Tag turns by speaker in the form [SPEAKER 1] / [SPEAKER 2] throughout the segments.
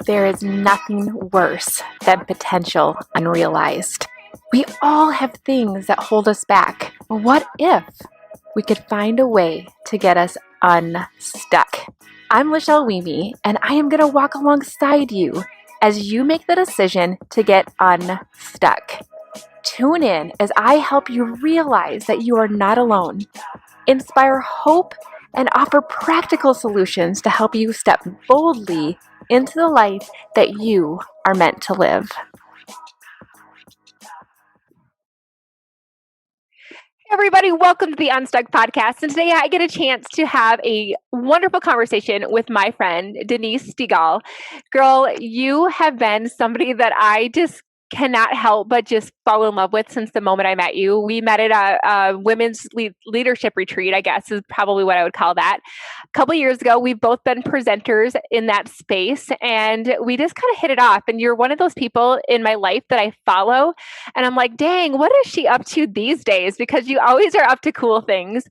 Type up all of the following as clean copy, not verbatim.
[SPEAKER 1] There is nothing worse than potential unrealized. We all have things that hold us back. What if we could find a way to get us unstuck? I'm Lachelle Weemy, and I am going to walk alongside you as you make the decision to get unstuck. Tune in as I help you realize that you are not alone, inspire hope, and offer practical solutions to help you step boldly into the life that you are meant to live. Everybody, welcome to the Unstuck podcast. And today I get a chance to have a wonderful conversation with my friend, Denise Stegall. Girl, you have been somebody that I just cannot help but just fall in love with since the moment I met you. We met at a women's leadership retreat, I guess is probably what I would call that. A couple years ago, we've both been presenters in that space, and we just kind of hit it off. And you're one of those people in my life that I follow, and I'm like, dang, what is she up to these days? Because you always are up to cool things.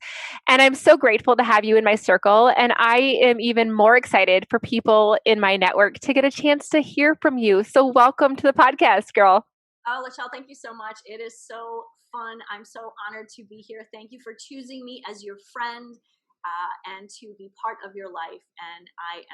[SPEAKER 1] And I'm so grateful to have you in my circle. And I am even more excited for people in my network to get a chance to hear from you. So welcome to the podcast, girl.
[SPEAKER 2] Oh, Lachelle, thank you so much. It is so fun. I'm so honored to be here. Thank you for choosing me as your friend and to be part of your life. And I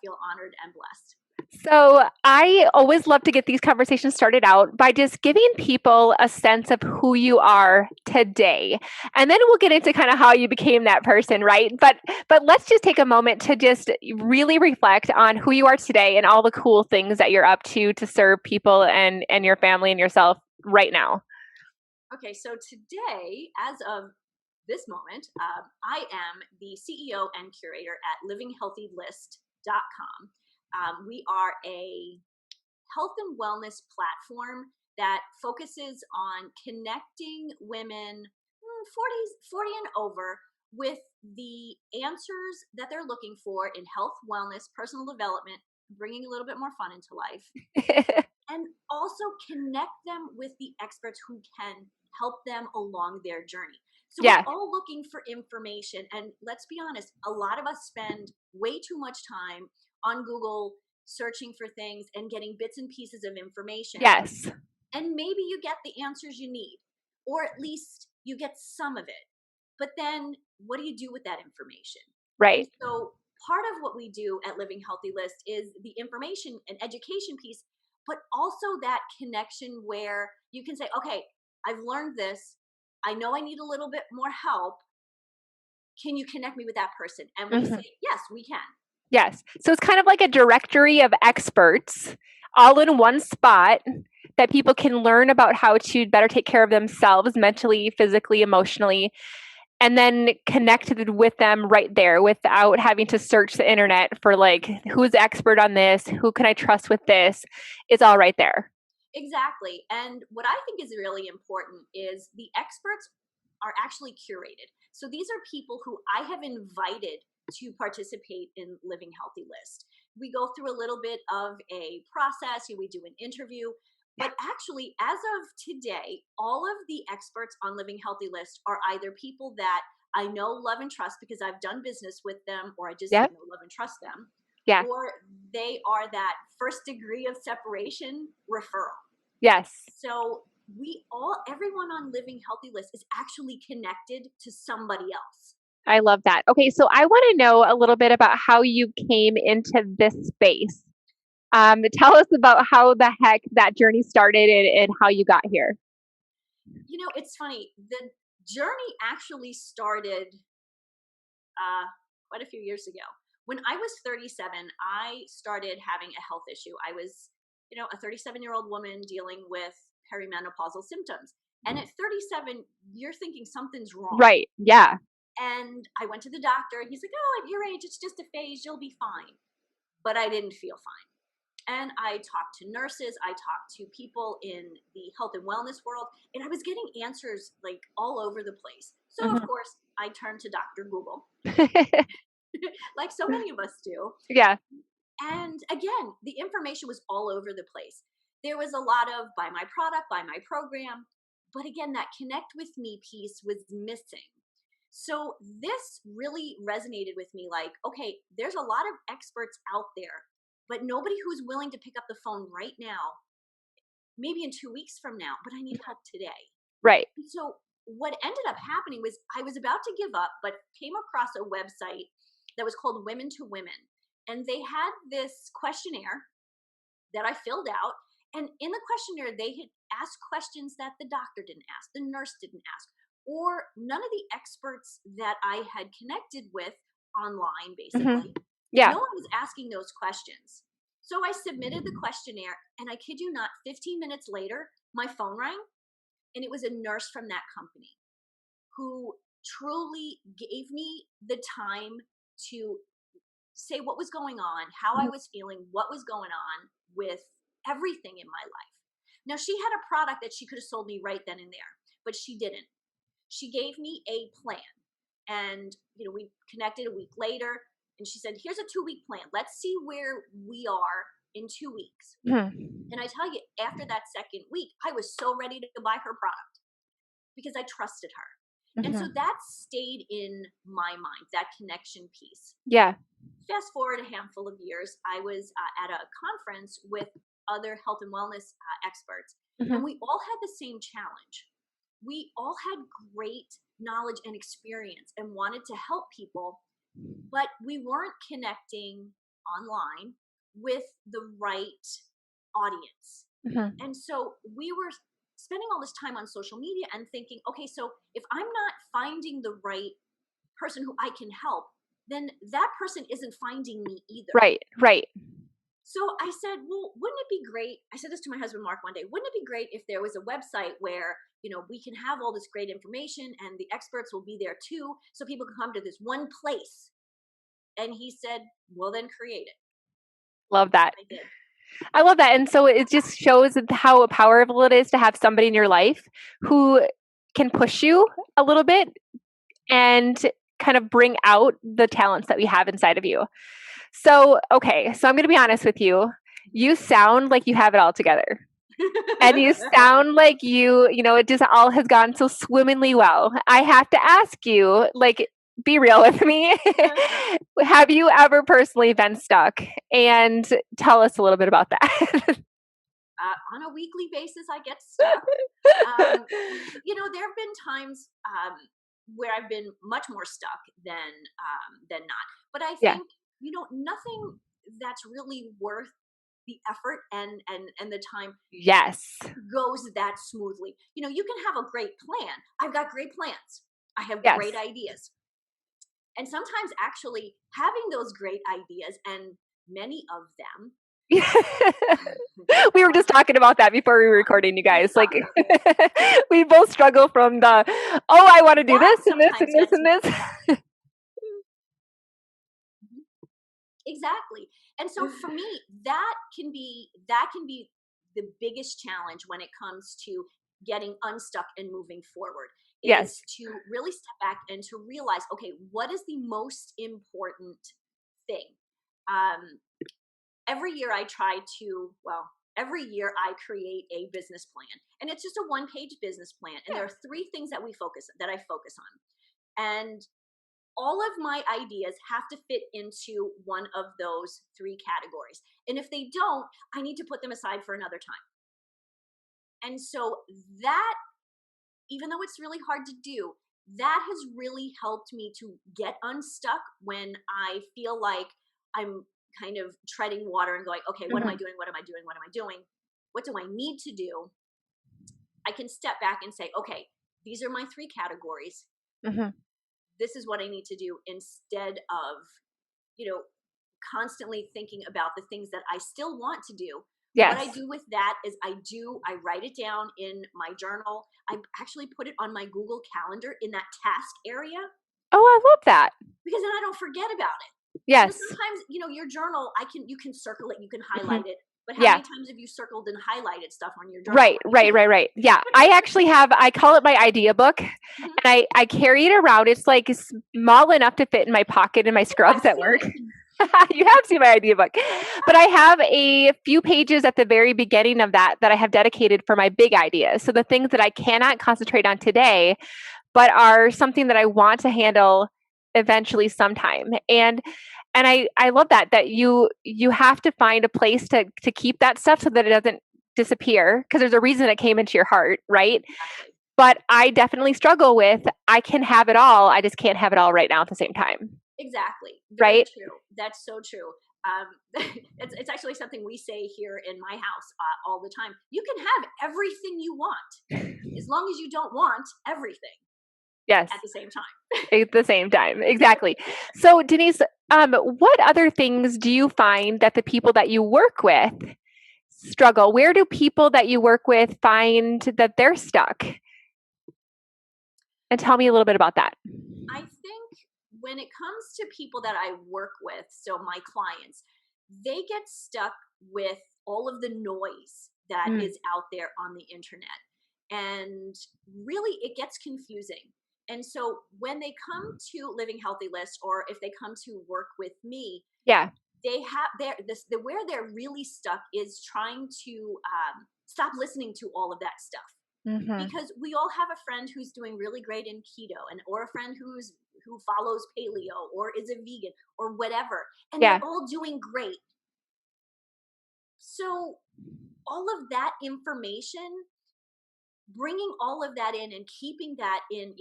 [SPEAKER 2] feel honored and blessed.
[SPEAKER 1] So I always love to get these conversations started out by just giving people a sense of who you are today. And then we'll get into kind of how you became that person, right? But let's just take a moment to just really reflect on who you are today and all the cool things that you're up to serve people and your family and yourself right now.
[SPEAKER 2] Okay, so today, as of this moment, I am the CEO and curator at livinghealthylist.com. We are a health and wellness platform that focuses on connecting women 40 and over with the answers that they're looking for in health, wellness, personal development, bringing a little bit more fun into life, and also connect them with the experts who can help them along their journey. So
[SPEAKER 1] Yeah.
[SPEAKER 2] we're all looking for information. And let's be honest, a lot of us spend way too much time on Google searching for things and getting bits and pieces of information.
[SPEAKER 1] Yes.
[SPEAKER 2] And maybe you get the answers you need, or at least you get some of it. But then what do you do with that information?
[SPEAKER 1] Right.
[SPEAKER 2] And so part of what we do at Living Healthy List is the information and education piece, but also that connection where you can say, okay, I've learned this. I know I need a little bit more help. Can you connect me with that person? And we say, yes, we can.
[SPEAKER 1] Yes. So it's kind of like a directory of experts all in one spot that people can learn about how to better take care of themselves mentally, physically, emotionally, and then connected with them right there without having to search the internet for like, who's the expert on this? Who can I trust with this? It's all right there.
[SPEAKER 2] Exactly. And what I think is really important is the experts are actually curated. So these are people who I have invited to participate in Living Healthy List. We go through a little bit of a process, we do an interview, but actually, as of today, all of the experts on Living Healthy List are either people that I know, love, and trust because I've done business with them, or I just know, love, and trust them.
[SPEAKER 1] Yeah.
[SPEAKER 2] Or they are that first degree of separation referral.
[SPEAKER 1] Yes.
[SPEAKER 2] So everyone on Living Healthy List is actually connected to somebody else.
[SPEAKER 1] I love that. Okay, so I want to know a little bit about how you came into this space. Tell us about how the heck that journey started and how you got here.
[SPEAKER 2] You know, it's funny. The journey actually started quite a few years ago. When I was 37, I started having a health issue. I was, a 37-year-old woman dealing with perimenopausal symptoms. And at 37, you're thinking something's wrong.
[SPEAKER 1] Right. Yeah.
[SPEAKER 2] And I went to the doctor. He's like, oh, at your age, it's just a phase. You'll be fine. But I didn't feel fine. And I talked to nurses. I talked to people in the health and wellness world. And I was getting answers like all over the place. So, of course, I turned to Dr. Google. Like so many of us do.
[SPEAKER 1] Yeah.
[SPEAKER 2] And again, the information was all over the place. There was a lot of buy my product, buy my program. But again, that connect with me piece was missing. So this really resonated with me like, okay, there's a lot of experts out there, but nobody who's willing to pick up the phone right now, maybe in 2 weeks from now, but I need help today.
[SPEAKER 1] Right.
[SPEAKER 2] And so what ended up happening was I was about to give up, but came across a website that was called Women to Women. And they had this questionnaire that I filled out. And in the questionnaire, they had asked questions that the doctor didn't ask, the nurse didn't ask, or none of the experts that I had connected with online, basically.
[SPEAKER 1] Yeah.
[SPEAKER 2] No one was asking those questions. So I submitted the questionnaire, and I kid you not, 15 minutes later, my phone rang, and it was a nurse from that company who truly gave me the time to say what was going on, how I was feeling, what was going on with everything in my life. Now, she had a product that she could have sold me right then and there, but she didn't. She gave me a plan, and we connected a week later, and she said, here's a 2-week plan. Let's see where we are in 2 weeks. And I tell you, after that second week, I was so ready to buy her product because I trusted her. And so that stayed in my mind, that connection piece.
[SPEAKER 1] Yeah.
[SPEAKER 2] Fast forward a handful of years, I was at a conference with other health and wellness experts, and we all had the same challenge. We all had great knowledge and experience and wanted to help people, but we weren't connecting online with the right audience. And so we were spending all this time on social media and thinking, okay, so if I'm not finding the right person who I can help, then that person isn't finding me either.
[SPEAKER 1] Right.
[SPEAKER 2] So I said, well, wouldn't it be great? I said this to my husband, Mark, one day, wouldn't it be great if there was a website where, we can have all this great information and the experts will be there too, so people can come to this one place. And he said, well, then create it.
[SPEAKER 1] Love that.
[SPEAKER 2] I did.
[SPEAKER 1] I love that. And so it just shows how powerful it is to have somebody in your life who can push you a little bit and kind of bring out the talents that we have inside of you. So, okay. So I'm going to be honest with you. You sound like you have it all together. And you sound like it just all has gone so swimmingly well. I have to ask you, be real with me. Have you ever personally been stuck? And tell us a little bit about that.
[SPEAKER 2] On a weekly basis, I get stuck. There have been times where I've been much more stuck than not. But I think nothing that's really worth the effort and the time goes that smoothly. You can have a great plan. I've got great plans. I have great ideas. And sometimes actually having those great ideas, and many of them.
[SPEAKER 1] We were just talking about that before we were recording, you guys. We both struggle from I want to do this and this and this and this.
[SPEAKER 2] Exactly. And so for me, that can be the biggest challenge when it comes to getting unstuck and moving forward. Is to really step back and to realize, okay, what is the most important thing? Every year I create a business plan, and it's just a 1-page business plan. And there are 3 things that I focus on. And all of my ideas have to fit into one of those 3 categories. And if they don't, I need to put them aside for another time. And so that, even though it's really hard to do, that has really helped me to get unstuck when I feel like I'm kind of treading water and going, okay, what am I doing? What am I doing? What am I doing? What do I need to do? I can step back and say, okay, these are my 3 categories. This is what I need to do, instead of, constantly thinking about the things that I still want to do. What I do with that is I write it down in my journal. I actually put it on my Google Calendar in that task area.
[SPEAKER 1] Oh, I love that.
[SPEAKER 2] Because then I don't forget about it.
[SPEAKER 1] Yes.
[SPEAKER 2] So sometimes, your journal, you can circle it, you can highlight it. But how many times have you circled and highlighted stuff on your journal?
[SPEAKER 1] Right. Yeah. I actually I call it my idea book, and I carry it around. It's small enough to fit in my pocket in my scrubs at work. You have seen my idea book, but I have a few pages at the very beginning of that I have dedicated for my big ideas. So the things that I cannot concentrate on today, but are something that I want to handle eventually sometime. And I love that you have to find a place to keep that stuff so that it doesn't disappear, because there's a reason it came into your heart, right?
[SPEAKER 2] Exactly.
[SPEAKER 1] But I definitely struggle with, I can have it all, I just can't have it all right now at the same time.
[SPEAKER 2] Exactly. Very
[SPEAKER 1] Right?
[SPEAKER 2] true. That's so true. It's actually something we say here in my house all the time. You can have everything you want as long as you don't want everything
[SPEAKER 1] Yes.
[SPEAKER 2] at the same time.
[SPEAKER 1] At the same time. Exactly. So Denise, what other things do you find that the people that you work with struggle? Where do people that you work with find that they're stuck? And tell me a little bit about that.
[SPEAKER 2] I think when it comes to people that I work with, so my clients, they get stuck with all of the noise that
[SPEAKER 1] Mm.
[SPEAKER 2] is out there on the internet. And really, it gets confusing. And so when they come to Living Healthy List, or if they come to work with me,
[SPEAKER 1] Yeah.
[SPEAKER 2] they have where they're really stuck is trying to stop listening to all of that stuff,
[SPEAKER 1] Mm-hmm.
[SPEAKER 2] because we all have a friend who's doing really great in keto, and or a friend who follows paleo or is a vegan or whatever, and
[SPEAKER 1] Yeah.
[SPEAKER 2] they're all doing great. So all of that information, bringing all of that in and keeping that in,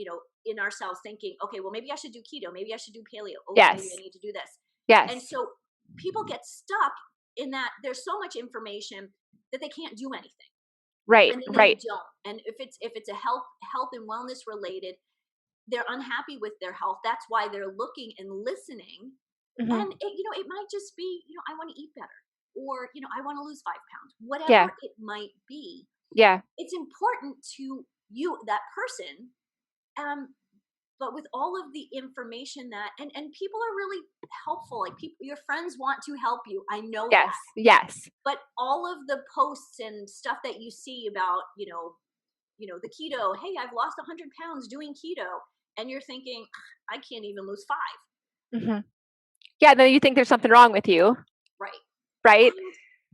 [SPEAKER 2] in ourselves, thinking, okay, well, maybe I should do keto, maybe I should do paleo, oh, maybe I
[SPEAKER 1] Yes.
[SPEAKER 2] need to do this. And
[SPEAKER 1] Yes.
[SPEAKER 2] so people get stuck in that there's so much information that they can't do anything,
[SPEAKER 1] Right.
[SPEAKER 2] and then they
[SPEAKER 1] Right.
[SPEAKER 2] don't. And if it's a health and wellness related, they're unhappy with their health. That's why they're looking and listening.
[SPEAKER 1] Mm-hmm.
[SPEAKER 2] And it might just be, I want to eat better, or I want to lose 5 pounds,
[SPEAKER 1] Yeah.
[SPEAKER 2] whatever it might be.
[SPEAKER 1] Yeah.
[SPEAKER 2] It's important to you, that person. um but with all of the information that, and people are really helpful, like people, your friends want to help you, I know
[SPEAKER 1] Yes.
[SPEAKER 2] that.
[SPEAKER 1] Yes.
[SPEAKER 2] But all of the posts and stuff that you see about, the keto, hey, I've lost 100 pounds doing keto, and you're thinking, I can't even lose 5.
[SPEAKER 1] Mm-hmm. Yeah. Then you think there's something wrong with you,
[SPEAKER 2] Right.
[SPEAKER 1] right?
[SPEAKER 2] And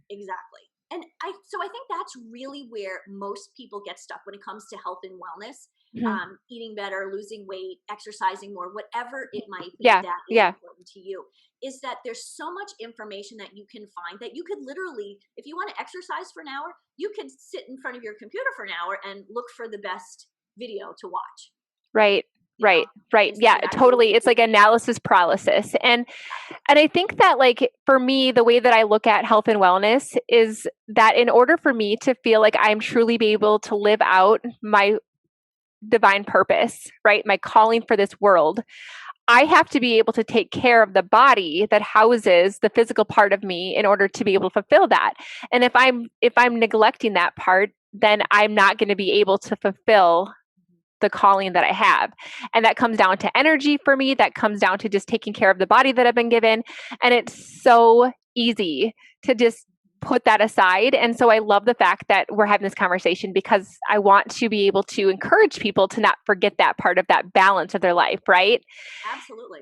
[SPEAKER 2] exactly. And I think that's really where most people get stuck when it comes to health and wellness.
[SPEAKER 1] Mm-hmm.
[SPEAKER 2] Eating better, losing weight, exercising more, whatever it might be
[SPEAKER 1] Yeah.
[SPEAKER 2] that is
[SPEAKER 1] Yeah.
[SPEAKER 2] important to you, is that there's so much information that you can find that you could literally, if you want to exercise for an hour, you could sit in front of your computer for an hour and look for the best video to watch,
[SPEAKER 1] Right.
[SPEAKER 2] you know,
[SPEAKER 1] Right. Right.
[SPEAKER 2] instead
[SPEAKER 1] Yeah.
[SPEAKER 2] of actually
[SPEAKER 1] Totally. It's like analysis paralysis. And I think that, like, for me, the way that I look at health and wellness is that in order for me to feel like I'm truly be able to live out my divine purpose, right? My calling for this world, I have to be able to take care of the body that houses the physical part of me in order to be able to fulfill that. And if I'm neglecting that part, then I'm not going to be able to fulfill the calling that I have. And that comes down to energy for me. That comes down to just taking care of the body that I've been given. And it's so easy to just put that aside. And so I love the fact that we're having this conversation, because I want to be able to encourage people to not forget that part of that balance of their life, right?
[SPEAKER 2] absolutely.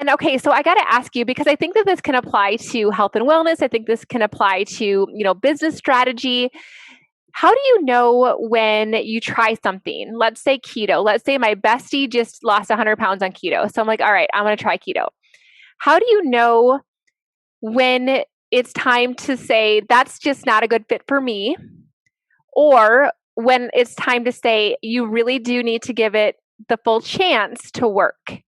[SPEAKER 1] And okay, so I got to ask you, because I think that this can apply to health and wellness. I think this can apply to, business strategy. How do you know when you try something? Let's say keto. Let's say my bestie just lost 100 pounds on keto. So I'm like, all right, I'm going to try keto. How do you know when it's time to say, that's just not a good fit for me? Or when it's time to say, you really do need to give it the full chance to work?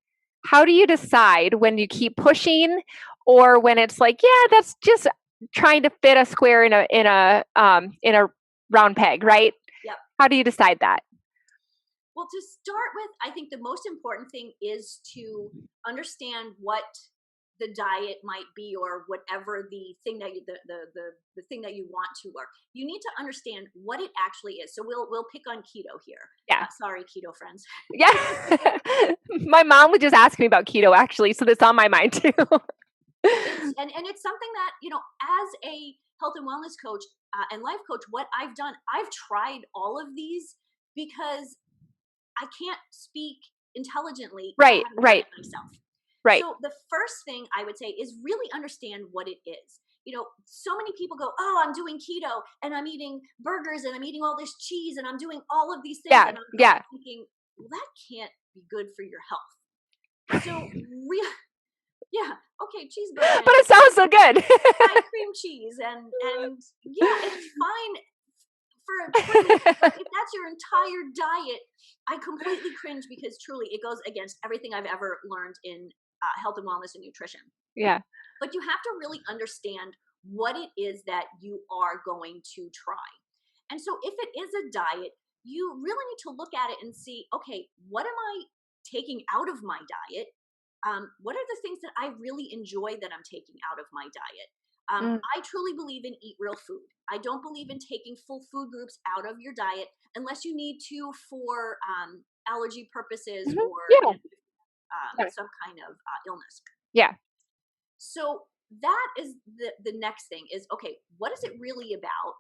[SPEAKER 1] How do you decide when you keep pushing, or when it's like, yeah, that's just trying to fit a square in a round peg, right?
[SPEAKER 2] Yep.
[SPEAKER 1] How do you decide that?
[SPEAKER 2] Well, to start with, I think the most important thing is to understand what the diet might be, or whatever the thing that the thing that you want to work. You need to understand what it actually is. So we'll pick on keto here.
[SPEAKER 1] Yeah.
[SPEAKER 2] Sorry, keto friends.
[SPEAKER 1] Yeah. My mom would just ask me about keto, actually, so that's on my mind too.
[SPEAKER 2] And it's something that, as a health and wellness coach and life coach, what I've done, I've tried all of these because I can't speak intelligently if I
[SPEAKER 1] Right,
[SPEAKER 2] haven't done
[SPEAKER 1] right,
[SPEAKER 2] it myself.
[SPEAKER 1] right.
[SPEAKER 2] So the first thing I would say is really understand what it is. So many people go, oh, I'm doing keto and I'm eating burgers and I'm eating all this cheese and I'm doing all of these things.
[SPEAKER 1] Yeah,
[SPEAKER 2] And I'm
[SPEAKER 1] yeah.
[SPEAKER 2] thinking, well, that can't be good for your health. So yeah, okay, cheeseburger
[SPEAKER 1] But
[SPEAKER 2] and
[SPEAKER 1] it sounds so good.
[SPEAKER 2] fried cream cheese and yeah, it's fine for fruit, but if that's your entire diet, I completely cringe because truly it goes against everything I've ever learned in health and wellness and nutrition.
[SPEAKER 1] Yeah.
[SPEAKER 2] But you have to really understand what it is that you are going to try. And so if it is a diet, you really need to look at it and see, okay, what am I taking out of my diet? What are the things that I really enjoy that I'm taking out of my diet?
[SPEAKER 1] Mm.
[SPEAKER 2] I truly believe in eat real food. I don't believe in taking full food groups out of your diet unless you need to for allergy purposes
[SPEAKER 1] Mhm.
[SPEAKER 2] or
[SPEAKER 1] Yeah. Yeah.
[SPEAKER 2] some kind of illness.
[SPEAKER 1] Yeah.
[SPEAKER 2] So that is the next thing is, okay, what is it really about?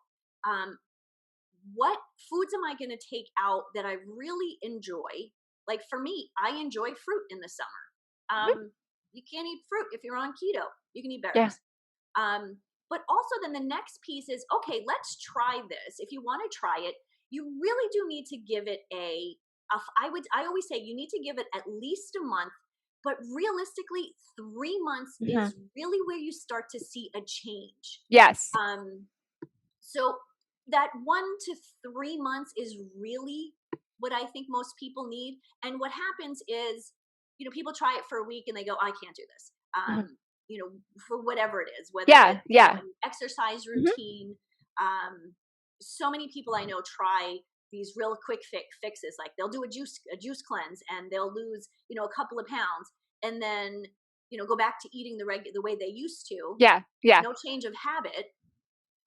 [SPEAKER 2] What foods am I going to take out that I really enjoy? Like for me, I enjoy fruit in the summer.
[SPEAKER 1] Mhm.
[SPEAKER 2] You can't eat fruit if you're on keto. You can eat
[SPEAKER 1] Yeah.
[SPEAKER 2] berries. But also then the next piece is, okay, let's try this. If you want to try it, you really do need to give it I always say you need to give it at least a month, but realistically 3 months
[SPEAKER 1] Mhm.
[SPEAKER 2] is really where you start to see a change.
[SPEAKER 1] Yes.
[SPEAKER 2] So that 1 to 3 months is really what I think most people need. And what happens is, people try it for a week and they go, I can't do this.
[SPEAKER 1] Mhm.
[SPEAKER 2] For whatever it is, whether
[SPEAKER 1] Yeah.
[SPEAKER 2] it's
[SPEAKER 1] Yeah.
[SPEAKER 2] an exercise
[SPEAKER 1] Mhm.
[SPEAKER 2] routine. So many people I know try these real quick fixes. Like they'll do a juice cleanse and they'll lose, a couple of pounds and then, go back to eating the way they used to.
[SPEAKER 1] Yeah. Yeah.
[SPEAKER 2] No change of habit,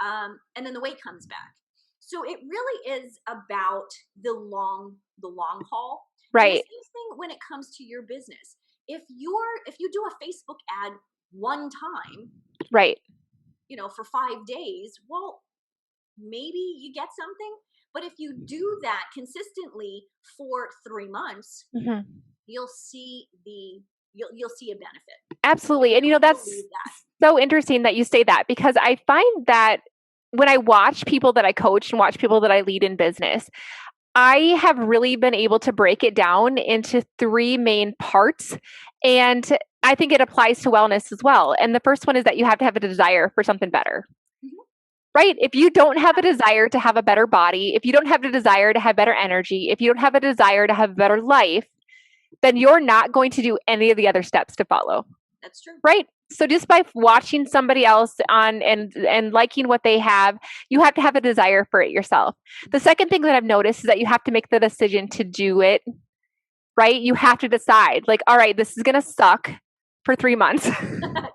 [SPEAKER 2] and then the weight comes back. So it really is about the long haul. And the
[SPEAKER 1] Right.
[SPEAKER 2] same thing when it comes to your business. If you do a Facebook ad one time,
[SPEAKER 1] Right.
[SPEAKER 2] for 5 days, well, maybe you get something. But if you do that consistently for 3 months,
[SPEAKER 1] Mhm.
[SPEAKER 2] you'll see you'll see a benefit.
[SPEAKER 1] Absolutely. And
[SPEAKER 2] I
[SPEAKER 1] that's
[SPEAKER 2] believe that.
[SPEAKER 1] so interesting that you say that because I find that when I watch people that I coach and watch people that I lead in business, I have really been able to break it down into three main parts. And I think it applies to wellness as well. And the first one is that you have to have a desire for something better,
[SPEAKER 2] Mhm.
[SPEAKER 1] right? If you don't have a desire to have a better body, if you don't have a desire to have better energy, if you don't have a desire to have a better life, then you're not going to do any of the other steps to follow.
[SPEAKER 2] That's true.
[SPEAKER 1] Right. So just by watching somebody else on and liking what they have, you have to have a desire for it yourself. The second thing that I've noticed is that you have to make the decision to do it, right? You have to decide, like, all right, this is going to suck for 3 months,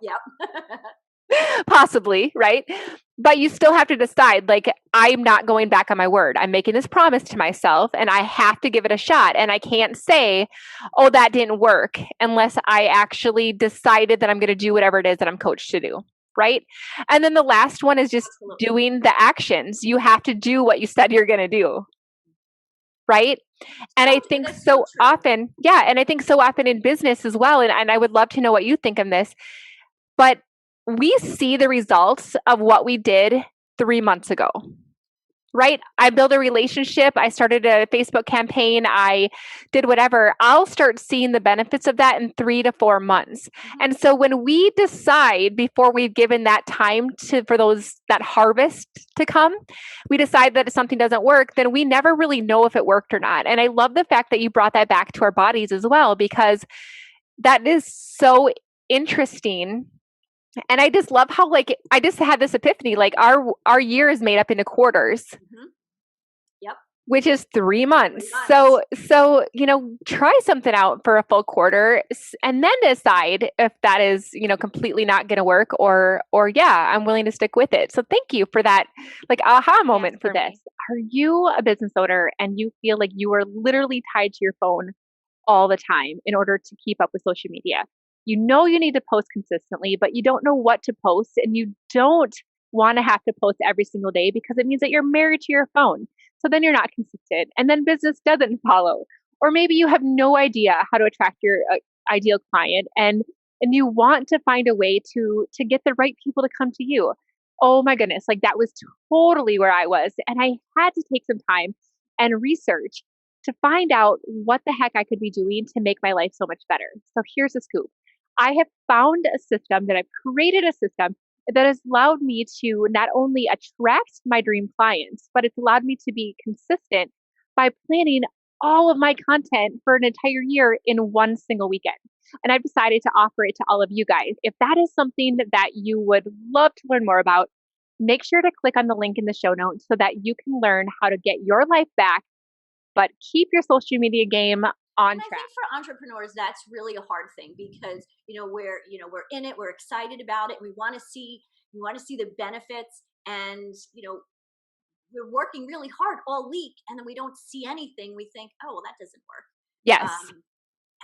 [SPEAKER 2] Yep.
[SPEAKER 1] possibly, right? But you still have to decide, like, I'm not going back on my word. I'm making this promise to myself and I have to give it a shot. And I can't say, oh, that didn't work unless I actually decided that I'm going to do whatever it is that I'm coached to do. Right. And then the last one is just
[SPEAKER 2] Absolutely.
[SPEAKER 1] doing the actions. You have to do what you said you're going to do. Right. And I think
[SPEAKER 2] That's so
[SPEAKER 1] so
[SPEAKER 2] true.
[SPEAKER 1] often, yeah. And I think so often in business as well. And I would love to know what you think of this. But we see the results of what we did 3 months ago, right? I built a relationship. I started a Facebook campaign. I did whatever. I'll start seeing the benefits of that in 3 to 4 months.
[SPEAKER 2] Mhm.
[SPEAKER 1] And so when we decide before we've given that time for that harvest to come, we decide that if something doesn't work, then we never really know if it worked or not. And I love the fact that you brought that back to our bodies as well, because that is so interesting. And I just love how, like, I just had this epiphany, like our year is made up into quarters,
[SPEAKER 2] Mhm. Yep.
[SPEAKER 1] which is 3 months.
[SPEAKER 2] 3 months.
[SPEAKER 1] So, try something out for a full quarter and then decide if that is, completely not going to work or yeah, I'm willing to stick with it. So thank you for that, like, aha moment for this. Are you a business owner and you feel like you are literally tied to your phone all the time in order to keep up with social media? You know you need to post consistently, but you don't know what to post and you don't want to have to post every single day because it means that you're married to your phone. So then you're not consistent and then business doesn't follow. Or maybe you have no idea how to attract your ideal client and you want to find a way to get the right people to come to you. Oh my goodness, like that was totally where I was and I had to take some time and research to find out what the heck I could be doing to make my life so much better. So here's the scoop. I have found a system that I've created a system that has allowed me to not only attract my dream clients, but it's allowed me to be consistent by planning all of my content for an entire year in one single weekend. And I've decided to offer it to all of you guys. If that is something that you would love to learn more about, make sure to click on the link in the show notes so that you can learn how to get your life back, but keep your social media game on
[SPEAKER 2] and I
[SPEAKER 1] track.
[SPEAKER 2] think for entrepreneurs, that's really a hard thing because we're in it, we're excited about it, we want to see the benefits, and we're working really hard all week, and then we don't see anything. We think, oh well, that doesn't work.
[SPEAKER 1] Yes.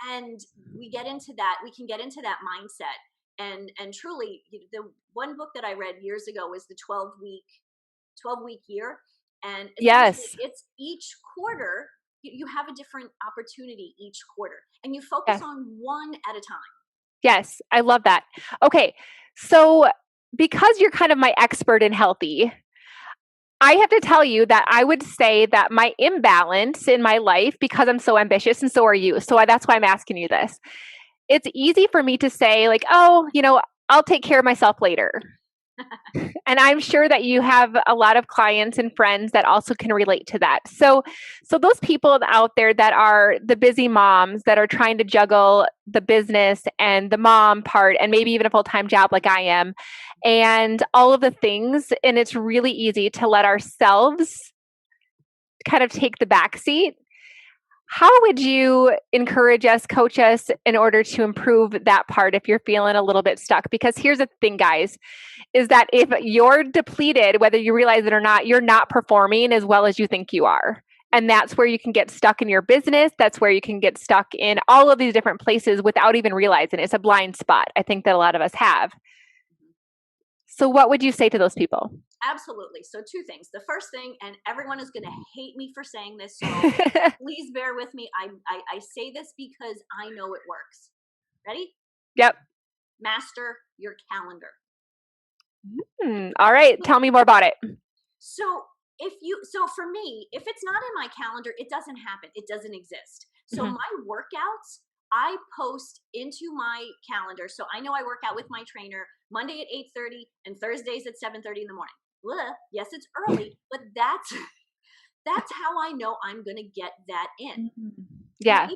[SPEAKER 2] And we can get into that mindset, and truly, the one book that I read years ago was the 12-week year, and
[SPEAKER 1] yes,
[SPEAKER 2] it's each quarter you have a different opportunity each quarter, and you focus
[SPEAKER 1] yes,
[SPEAKER 2] on one at a time.
[SPEAKER 1] yes, I love that. Okay, so because you're kind of my expert in healthy, I have to tell you that I would say that my imbalance in my life, because I'm so ambitious and so are you, so that's why I'm asking you this. It's easy for me to say, like, oh, I'll take care of myself later. And I'm sure that you have a lot of clients and friends that also can relate to that. So those people out there that are the busy moms that are trying to juggle the business and the mom part and maybe even a full-time job like I am and all of the things, and it's really easy to let ourselves kind of take the back seat. How would you encourage us, coach us in order to improve that part if you're feeling a little bit stuck? Because here's the thing, guys, is that if you're depleted, whether you realize it or not, you're not performing as well as you think you are. And that's where you can get stuck in your business. That's where you can get stuck in all of these different places without even realizing it. It's a blind spot, I think, that a lot of us have. So what would you say to those people?
[SPEAKER 2] Absolutely. So two things. The first thing, and everyone is going to hate me for saying this, so please bear with me. I say this because I know it works. Ready?
[SPEAKER 1] Yep.
[SPEAKER 2] Master your calendar.
[SPEAKER 1] All right. Tell me more about it.
[SPEAKER 2] So for me, if it's not in my calendar, it doesn't happen. It doesn't exist. So my workouts, I post into my calendar. So I know I work out with my trainer Monday at 8:30 and Thursdays at 7:30 in the morning. Yes, it's early, but that's how I know I'm going to get that in.
[SPEAKER 1] Yeah.
[SPEAKER 2] And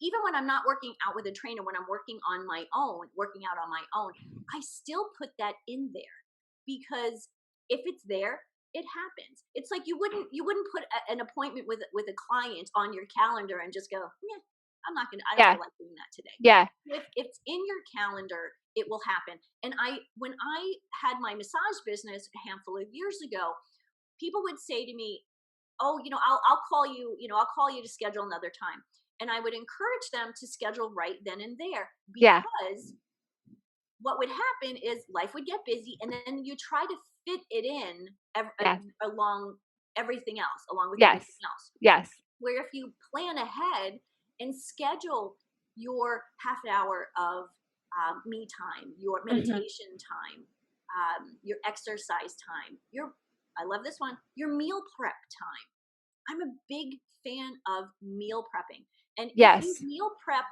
[SPEAKER 2] even when I'm not working out with a trainer, when I'm working out on my own, I still put that in there, because if it's there, it happens. It's like you wouldn't put an appointment with a client on your calendar and just go, yeah, I don't feel like doing that today.
[SPEAKER 1] Yeah.
[SPEAKER 2] If it's in your calendar, it will happen. And when I had my massage business a handful of years ago, people would say to me, oh, I'll call you, I'll call you to schedule another time. And I would encourage them to schedule right then and there, because what would happen is life would get busy, and then you try to fit it in along everything else, along with everything else.
[SPEAKER 1] Yes.
[SPEAKER 2] Where if you plan ahead and schedule your half an hour of me time, your meditation time, your exercise time, I love this one, your meal prep time. I'm a big fan of meal prepping. And if you meal prep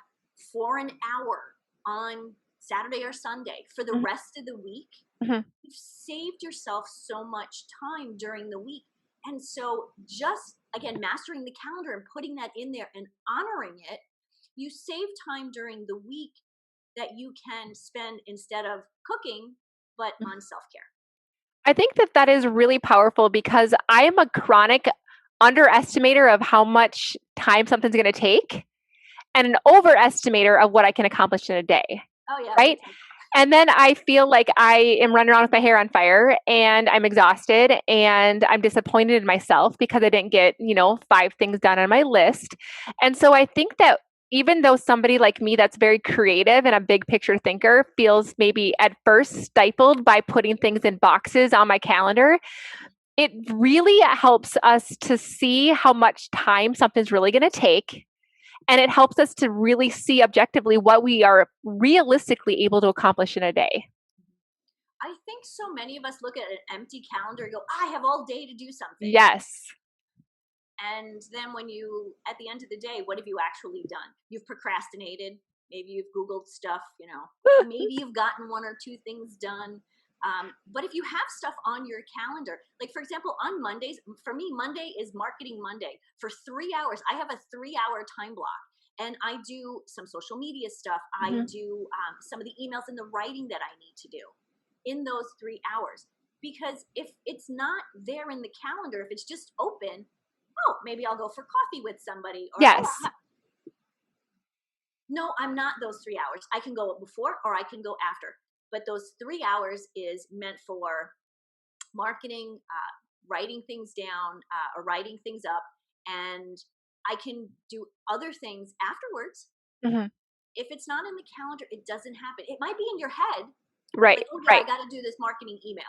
[SPEAKER 2] for an hour on Saturday or Sunday for the rest of the week, you've saved yourself so much time during the week. And so just, again, mastering the calendar and putting that in there and honoring it, you save time during the week that you can spend instead of cooking, but on self-care.
[SPEAKER 1] I think that is really powerful, because I am a chronic underestimator of how much time something's going to take and an overestimator of what I can accomplish in a day.
[SPEAKER 2] Oh, yeah.
[SPEAKER 1] Right? And then I feel like I am running around with my hair on fire, and I'm exhausted, and I'm disappointed in myself because I didn't get, 5 things done on my list. And so I think that even though somebody like me that's very creative and a big picture thinker feels maybe at first stifled by putting things in boxes on my calendar, it really helps us to see how much time something's really going to take. And it helps us to really see objectively what we are realistically able to accomplish in a day.
[SPEAKER 2] I think so many of us look at an empty calendar and go, I have all day to do something.
[SPEAKER 1] Yes.
[SPEAKER 2] And then at the end of the day, what have you actually done? You've procrastinated. Maybe you've Googled stuff, maybe you've gotten one or two things done. But if you have stuff on your calendar, like for example, on Mondays, for me, Monday is Marketing Monday. For 3 hours, I have a 3-hour time block. And I do some social media stuff. I do some of the emails and the writing that I need to do in those 3 hours. Because if it's not there in the calendar, if it's just open, oh, maybe I'll go for coffee with somebody. Or,
[SPEAKER 1] Yes.
[SPEAKER 2] No, I'm not those 3 hours. I can go before or I can go after. But those 3 hours is meant for marketing, writing things down, or writing things up. And I can do other things afterwards. If it's not in the calendar, it doesn't happen. It might be in your head.
[SPEAKER 1] Right.
[SPEAKER 2] Like, oh yeah, I got to do this marketing email.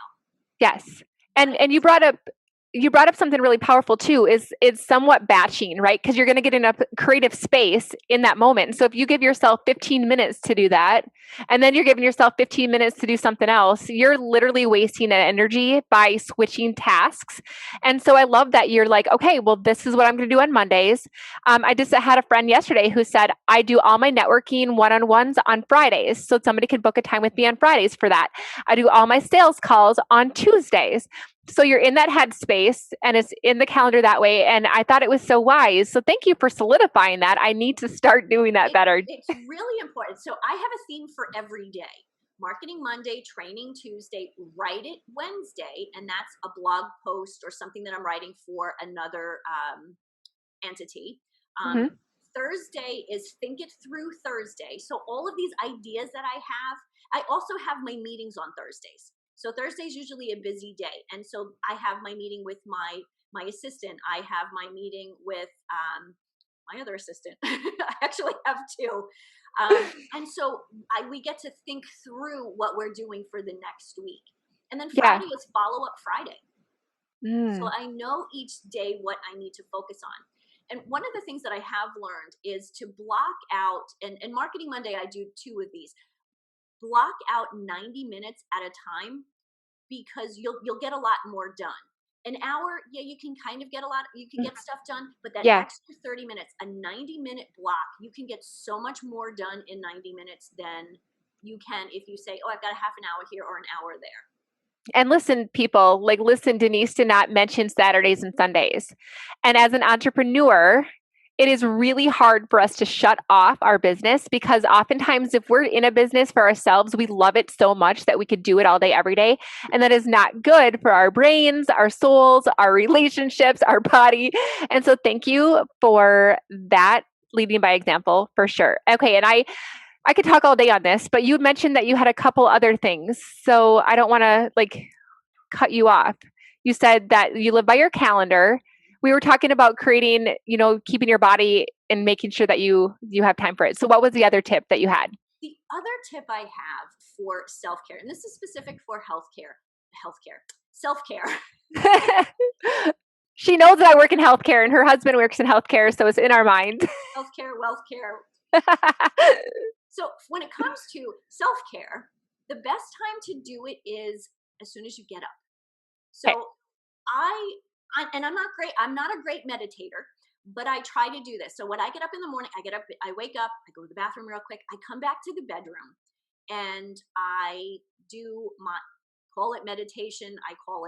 [SPEAKER 1] Yes. And you brought up something really powerful too, is it's somewhat batching, right? Because you're going to get enough creative space in that moment. So if you give yourself 15 minutes to do that, and then you're giving yourself 15 minutes to do something else, you're literally wasting that energy by switching tasks. And so I love that you're like, okay, well, this is what I'm going to do on Mondays. I just had a friend yesterday who said, I do all my networking one-on-ones on Fridays. So somebody can book a time with me on Fridays for that. I do all my sales calls on Tuesdays. So you're in that headspace and it's in the calendar that way. And I thought it was so wise. So thank you for solidifying that. I need to start doing that better.
[SPEAKER 2] It's really important. So I have a theme for every day. Marketing Monday, Training Tuesday, Write It Wednesday, and that's a blog post or something that I'm writing for another entity. Thursday is Think It Through Thursday. So all of these ideas that I also have my meetings on Thursdays. So Thursday is usually a busy day. And so I have my meeting with my assistant. I have my meeting with my other assistant. I actually have two. And so we get to think through what we're doing for the next week. And then Friday is Follow-Up Friday. So I know each day what I need to focus on. And one of the things that I have learned is to block out, and Marketing Monday, I do 2 of these. Block out 90 minutes at a time, because you'll get a lot more done. An hour, yeah, you can kind of get stuff done, but that extra 30 minutes, a 90-minute block, you can get so much more done in 90 minutes than you can if you say, oh, I've got a half an hour here or an hour there.
[SPEAKER 1] And listen, people, Denise did not mention Saturdays and Sundays. And as an entrepreneur, it is really hard for us to shut off our business, because oftentimes if we're in a business for ourselves, we love it so much that we could do it all day, every day. And that is not good for our brains, our souls, our relationships, our body. And so thank you for that, leading by example, for sure. Okay. And I could talk all day on this, but you mentioned that you had a couple other things. So I don't want to cut you off. You said that you live by your calendar. We were talking about creating, keeping your body and making sure that you have time for it. So what was the other tip that you had?
[SPEAKER 2] The other tip I have for self-care, and this is specific for self-care.
[SPEAKER 1] She knows that I work in healthcare and her husband works in healthcare, so it's in our mind.
[SPEAKER 2] Healthcare, wealthcare. So when it comes to self-care, the best time to do it is as soon as you get up. So I'm not a great meditator, but I try to do this. So when I get up in the morning, I wake up, I go to the bathroom real quick, I come back to the bedroom, and I do call it meditation. I call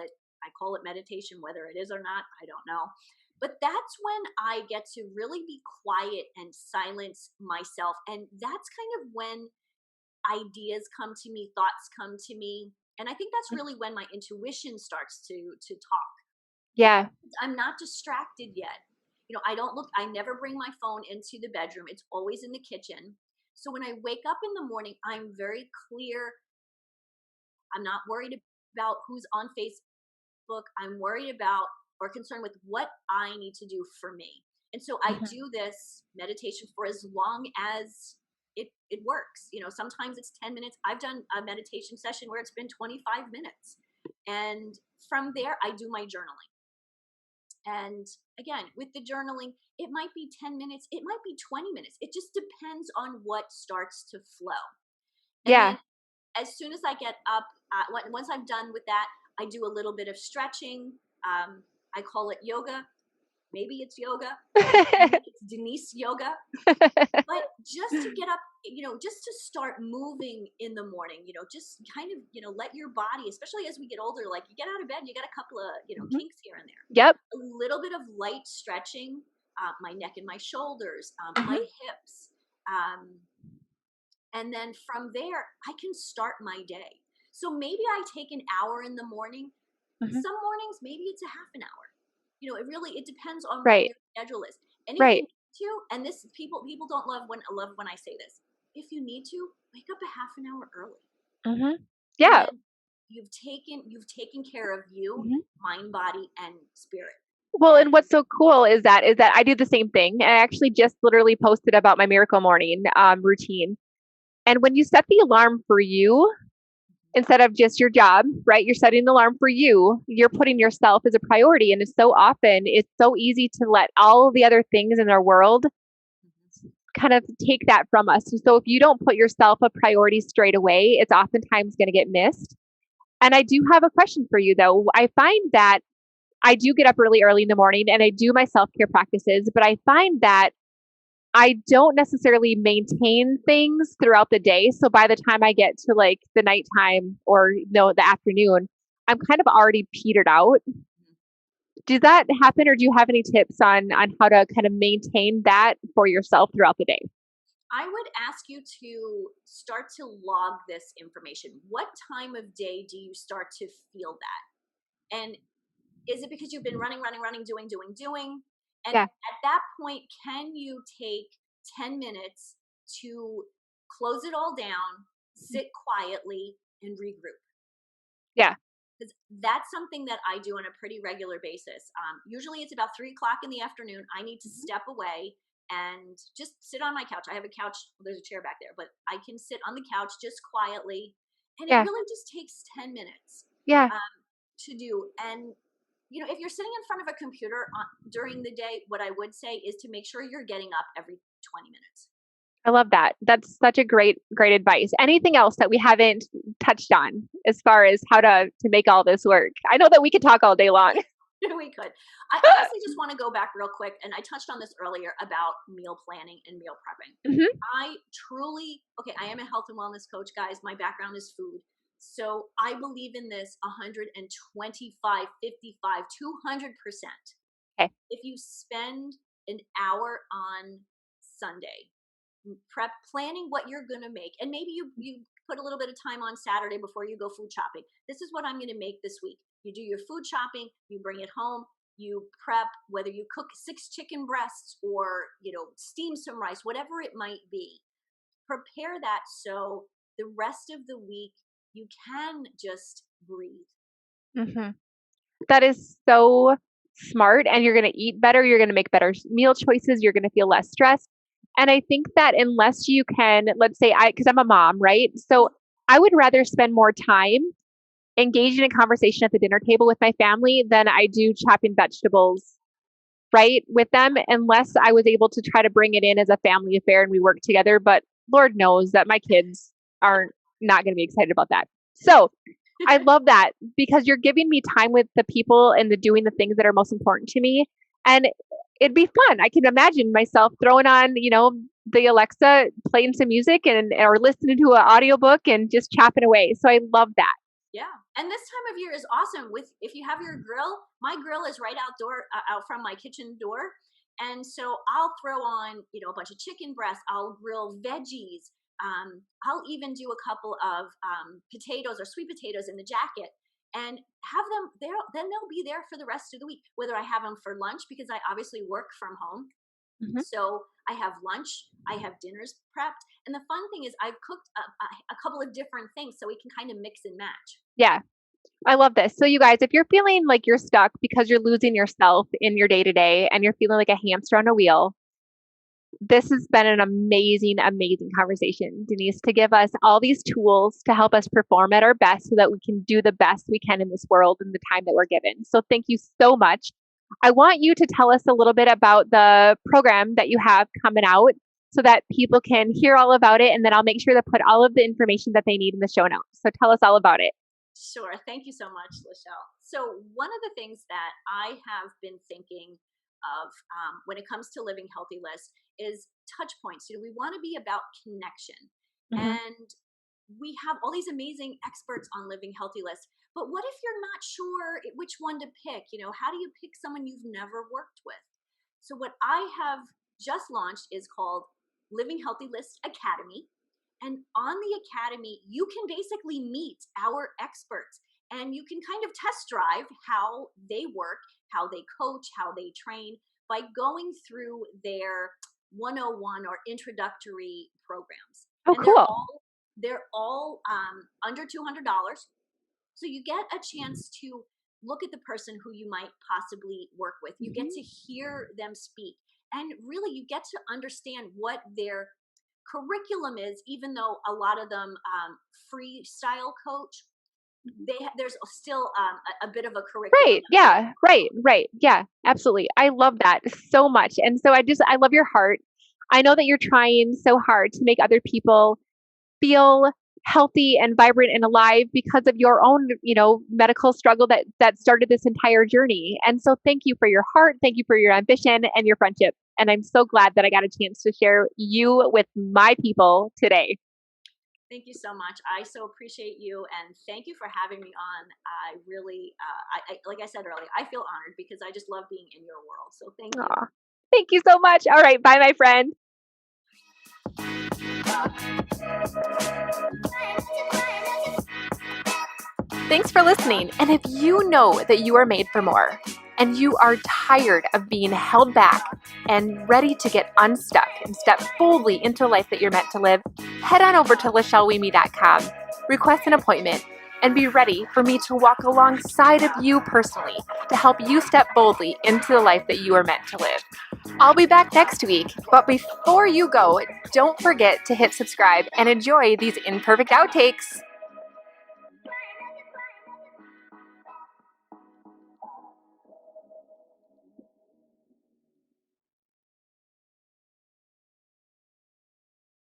[SPEAKER 2] it meditation, whether it is or not, I don't know. But that's when I get to really be quiet and silence myself. And that's kind of when ideas come to me, thoughts come to me. And I think that's really when my intuition starts to talk.
[SPEAKER 1] Yeah.
[SPEAKER 2] I'm not distracted yet. I never bring my phone into the bedroom. It's always in the kitchen. So when I wake up in the morning, I'm very clear. I'm not worried about who's on Facebook. I'm worried about or concerned with what I need to do for me. And so I do this meditation for as long as it works. Sometimes it's 10 minutes. I've done a meditation session where it's been 25 minutes. And from there, I do my journaling. And again, with the journaling, it might be 10 minutes. It might be 20 minutes. It just depends on what starts to flow. And then as soon as I get up, once I'm done with that, I do a little bit of stretching. I call it yoga. Maybe it's yoga. Maybe it's Denise yoga. But just to get up, just to start moving in the morning, just kind of, let your body, especially as we get older, like you get out of bed, you got a couple of, kinks here and there.
[SPEAKER 1] Yep.
[SPEAKER 2] A little bit of light stretching, my neck and my shoulders, my
[SPEAKER 1] Mhm.
[SPEAKER 2] hips. And then from there, I can start my day. So maybe I take an hour in the morning.
[SPEAKER 1] Mhm.
[SPEAKER 2] Some mornings, maybe it's a half an hour. It depends on what
[SPEAKER 1] Right.
[SPEAKER 2] your schedule is. And if you
[SPEAKER 1] Right.
[SPEAKER 2] need to, and this people don't love when I say this. If you need to, wake up a half an hour early.
[SPEAKER 1] Mhm.
[SPEAKER 2] And
[SPEAKER 1] Yeah.
[SPEAKER 2] then you've taken care of you,
[SPEAKER 1] Mhm.
[SPEAKER 2] mind, body, and spirit.
[SPEAKER 1] Well,
[SPEAKER 2] And
[SPEAKER 1] and what's so cool is that I do the same thing. I actually just literally posted about my miracle morning routine. And when you set the alarm for you instead of just your job, right? You're setting the alarm for you. You're putting yourself as a priority. And it's so easy to let all the other things in our world kind of take that from us. And so if you don't put yourself a priority straight away, it's oftentimes going to get missed. And I do have a question for you though. I find that I do get up really early in the morning and I do my self care practices, but I find that I don't necessarily maintain things throughout the day. So by the time I get to like the nighttime or the afternoon, I'm kind of already petered out. Does that happen, or do you have any tips on how to kind of maintain that for yourself throughout the day?
[SPEAKER 2] I would ask you to start to log this information. What time of day do you start to feel that? And is it because you've been running, running, running, doing, doing, doing? And
[SPEAKER 1] Yeah,
[SPEAKER 2] at that point, can you take 10 minutes to close it all down, sit quietly, and regroup?
[SPEAKER 1] yeah,
[SPEAKER 2] Because that's something that I do on a pretty regular basis. Usually it's about 3 o'clock in the afternoon. I need to step away and just sit on my couch. I have a couch, there's a chair back there, but I can sit on the couch just quietly. And it
[SPEAKER 1] yeah,
[SPEAKER 2] really just takes 10 minutes
[SPEAKER 1] yeah.
[SPEAKER 2] to do. And, if you're sitting in front of a computer during the day, what I would say is to make sure you're getting up every 20 minutes.
[SPEAKER 1] I love that. That's such a great advice. Anything else that we haven't touched on as far as how to make all this work? I know that we could talk all day long.
[SPEAKER 2] We could. I honestly just want to go back real quick, and I touched on this earlier about meal planning and meal prepping.
[SPEAKER 1] Hmm.
[SPEAKER 2] Okay, I am a health and wellness coach, guys. My background is food. So I believe in this 125, 55, 200%.
[SPEAKER 1] Okay.
[SPEAKER 2] If you spend an hour on Sunday prep planning what you're going to make, and maybe you put a little bit of time on Saturday before you go food shopping. This is what I'm going to make this week. You do your food shopping, you bring it home, you prep, whether you cook 6 chicken breasts or steam some rice, whatever it might be. Prepare that so the rest of the week you can just breathe.
[SPEAKER 1] Hmm. That is so smart. And you're going to eat better. You're going to make better meal choices. You're going to feel less stressed. And I think that unless you can, let's say because I'm a mom, right? So I would rather spend more time engaged in a conversation at the dinner table with my family than I do chopping vegetables, right, with them, unless I was able to try to bring it in as a family affair and we work together. But Lord knows that my kids aren't not going to be excited about that. So I love that because you're giving me time with the people and doing the things that are most important to me. And it'd be fun. I can imagine myself throwing on, the Alexa, playing some music and or listening to an audiobook and just chopping away. So I love that.
[SPEAKER 2] Yeah. And this time of year is awesome with if you have your grill. My grill is right out from my kitchen door. And so I'll throw on, a bunch of chicken breasts, I'll grill veggies. I'll even do a couple of potatoes or sweet potatoes in the jacket and have them there. Then they'll be there for the rest of the week, whether I have them for lunch because I obviously work from home.
[SPEAKER 1] Mhm.
[SPEAKER 2] So I have lunch, I have dinners prepped. And the fun thing is I've cooked a couple of different things so we can kind of mix and match.
[SPEAKER 1] Yeah. I love this. So, you guys, if you're feeling like you're stuck because you're losing yourself in your day to day and you're feeling like a hamster on a wheel, this has been an amazing conversation, Denise, to give us all these tools to help us perform at our best so that we can do the best we can in this world in the time that we're given. So, thank you so much. I want you to tell us a little bit about the program that you have coming out so that people can hear all about it. And then I'll make sure to put all of the information that they need in the show notes. So, tell us all about it.
[SPEAKER 2] Sure. Thank you so much, Lachelle. So, one of the things that I have been thinking of when it comes to Living Healthy List is touch points. We want to be about connection. And we have all these amazing experts on Living Healthy List, but what if you're not sure which one to pick? How do you pick someone you've never worked with? So what I have just launched is called Living Healthy List Academy. And on the Academy, you can basically meet our experts and you can kind of test drive how they work, how they coach, how they train by going through their 101 or introductory programs.
[SPEAKER 1] Oh,
[SPEAKER 2] and
[SPEAKER 1] cool.
[SPEAKER 2] They're all under $200. So you get a chance to look at the person who you might possibly work with. You get to hear them speak. And really, you get to understand what their curriculum is, even though a lot of them freestyle coach. There's still a bit of a curriculum.
[SPEAKER 1] Right. Yeah. Right. Yeah, absolutely. I love that so much. And so I love your heart. I know that you're trying so hard to make other people feel healthy and vibrant and alive because of your own, medical struggle that started this entire journey. And so thank you for your heart. Thank you for your ambition and your friendship. And I'm so glad that I got a chance to share you with my people today.
[SPEAKER 2] Thank you so much. I so appreciate you, and thank you for having me on. I really, like I said earlier, I feel honored because I just love being in your world. So thank you.
[SPEAKER 1] Aw, thank you so much. All right. Bye, my friend. Thanks for listening. And if you know that you are made for more and you are tired of being held back and ready to get unstuck and step boldly into the life that you're meant to live, head on over to LachelleWeMe.com, request an appointment, and be ready for me to walk alongside of you personally to help you step boldly into the life that you are meant to live. I'll be back next week, but before you go, don't forget to hit subscribe and enjoy these imperfect outtakes.